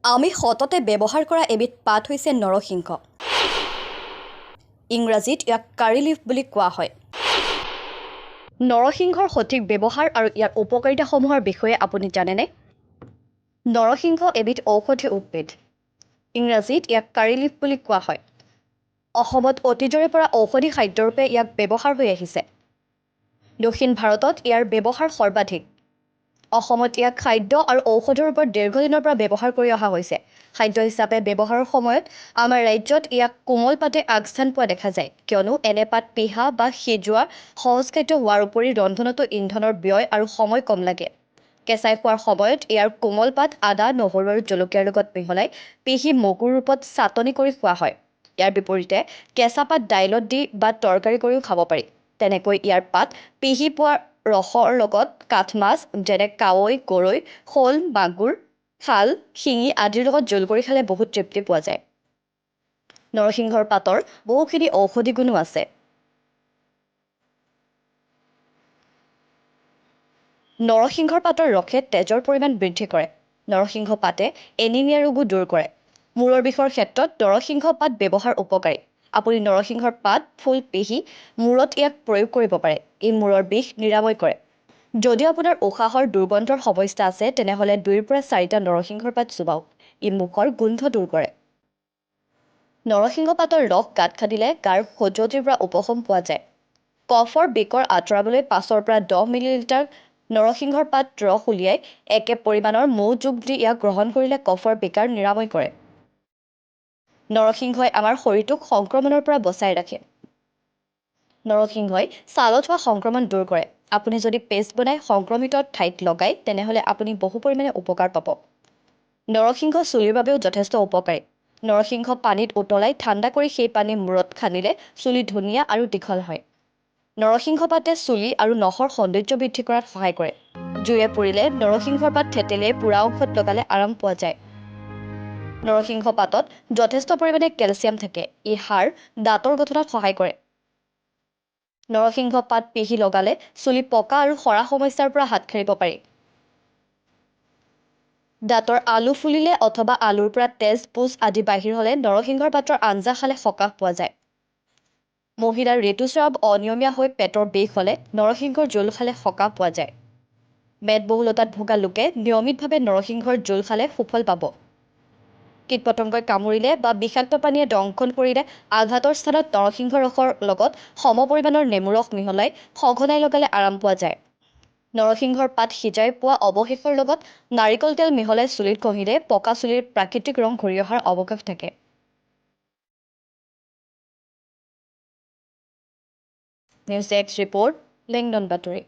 আমি সততে ব্যৱহাৰ কৰা এবিধ পাত হৈছে নৰসিংহ। ইংৰাজীত ইয়াক কাৰী লিফ বুলি কোৱা হয়। নৰসিংহৰ সঠিক ব্যৱহাৰ আৰু ইয়াৰ উপকাৰিতাসমূহৰ বিষয়ে আপুনি জানেনে? নৰসিংহ এবিধ ঔষধি উদ্ভিদ। ইংৰাজীত ইয়াক কাৰী লিফ বুলি কোৱা হয়। অসমত অতীজৰে পৰা ঔষধি খাদ্যৰূপে ইয়াক ব্যৱহাৰ হৈ আহিছে। দক্ষিণ ভাৰতত ইয়াৰ ব্যৱহাৰ সৰ্বাধিক। অসমত ইয়াক খাদ্য আৰু ঔষধৰ ওপৰত দীৰ্ঘদিনৰ পৰা ব্যৱহাৰ কৰি অহা হৈছে। খাদ্য হিচাপে ব্যৱহাৰৰ সময়ত আমাৰ ৰাজ্যত ইয়াক কোমল পাতে আগস্থান পোৱা দেখা যায়, কিয়নো এনে পাত পিহা বা সিজোৱা সহজখাদ্য হোৱাৰ উপৰি ৰন্ধনতো ইন্ধনৰ ব্যয় আৰু সময় কম লাগে। কেঁচাই খোৱাৰ সময়ত ইয়াৰ কোমল পাত আদা, নহৰু আৰু জলকীয়াৰ লগত মিহলাই পিহি মগুৰ ৰূপত চাটনি কৰি খোৱা হয়। ইয়াৰ বিপৰীতে কেঁচা পাত দাইলত দি বা তৰকাৰী কৰিও খাব পাৰি। তেনেকৈ ইয়াৰ পাত পিহি পোৱা ৰসৰ লগত কাঠ মাছ যেনে কাৱৈ, গৰৈ, শ'ল, মাগুৰ, শাল, শিঙি আদিৰ লগত জোল কৰি খালে বহুত তৃপ্তি পোৱা যায়। নৰসিংহৰ পাতৰ বহুখিনি ঔষধি গুণো আছে। নৰসিংহৰ পাতৰ ৰসে তেজৰ পৰিমাণ বৃদ্ধি কৰে। নৰসিংহ পাতে এনিমিয়া ৰোগো দূৰ কৰে। মূৰৰ বিষৰ ক্ষেত্ৰত নৰসিংহ পাত ব্যৱহাৰ উপকাৰী। আপুনি নৰসিংহৰ পাত ফুল পিহি মূৰত ইয়াক প্ৰয়োগ কৰিব পাৰে। ই মূৰৰ বিষ নিৰাময় কৰে। যদি আপোনাৰ উশাহৰ দুৰ্গন্ধৰ সমস্যা আছে, তেনেহ'লে 2ৰ পৰা 4টা নৰসিংহৰ পাত চুবাওক। ই মুখৰ গোন্ধ দূৰ কৰে। নৰসিংহ পাতৰ ৰস গাঁত খান্দিলে গাৰ খজুৱতিৰ পৰা উপশম পোৱা যায়। কফৰ বিকৰ আঁতৰাবলৈ 5ৰ পৰা 10 মিলিলিটাৰ নৰসিংহৰ পাত ৰস উলিয়াই একে পৰিমাণৰ মৌ যোগ দি ইয়াক গ্ৰহণ কৰিলে কফৰ বিকাৰ নিৰাময় কৰে। নৰসিংহই আমাৰ শৰীৰটোক সংক্ৰমণৰ পৰা বচাই ৰাখে। নৰসিংহই ছালত হোৱা সংক্ৰমণ দূৰ কৰে। আপুনি যদি পেষ্ট বনাই সংক্ৰমিত ঠাইত লগায়, তেনেহ'লে আপুনি বহু পৰিমাণে উপকাৰ পাব। নৰসিংহ চুলিৰ বাবেও যথেষ্ট উপকাৰী। নৰসিংহ পানীত উতলাই ঠাণ্ডা কৰি সেই পানী মূৰত সানিলে চুলি ধুনীয়া আৰু দীঘল হয়। নৰসিংহ পাতে চুলি আৰু নখৰ সৌন্দৰ্য বৃদ্ধি কৰাত সহায় কৰে। জুয়ে পুৰিলে নৰসিংহৰ পাত থেতেলিয়াই পোৰা অংশত লগালে আৰাম পোৱা যায়। নৰসিংহ পাতত যথেষ্ট পৰিমাণে কেলচিয়াম থাকে। ই হাড়, দাঁতৰ গঠনত সহায় কৰে। নৰসিংহ পাত পিহি লগালে চুলি পকা আৰু সৰা সমস্যাৰ পৰা হাত সাৰিব পাৰি। দাঁতৰ আলু ফুলিলে অথবা আলুৰ পৰা তেজ, পুজ আদি বাহিৰ হ'লে নৰসিংহৰ পাতৰ আঞ্জা খালে সকাহ পোৱা যায়। মহিলাৰ ঋতুস্ৰাৱ অনিয়মীয়া হৈ পেটৰ বিষ হ'লে নৰসিংহৰ জোল খালে সকাহ পোৱা যায়। মেদবহুলতাত ভোগা লোকে নিয়মিতভাৱে নৰসিংহৰ জোল খালে সুফল পাব। কীট-পতংগই কামুৰিলে বা বিষাক্ত পানীয়ে দংশন কৰিলে আঘাতৰ স্থানত নৰসিংহ ৰসৰ লগত সম পৰিমাণৰ নেমু ৰস মিহলাই সঘনাই লগালে আৰাম পোৱা যায়। নৰসিংহৰ পাত সিজাই পোৱা অৱশেষৰ লগত নাৰিকল তেল মিহলাই চুলিত ঘঁহিলে পকা চুলিৰ প্ৰাকৃতিক ৰং ঘূৰি অহাৰ অৱকাশ থাকে। নিউজ ডেস্ক ৰিপৰ্ট, লেংডন বাতৰি।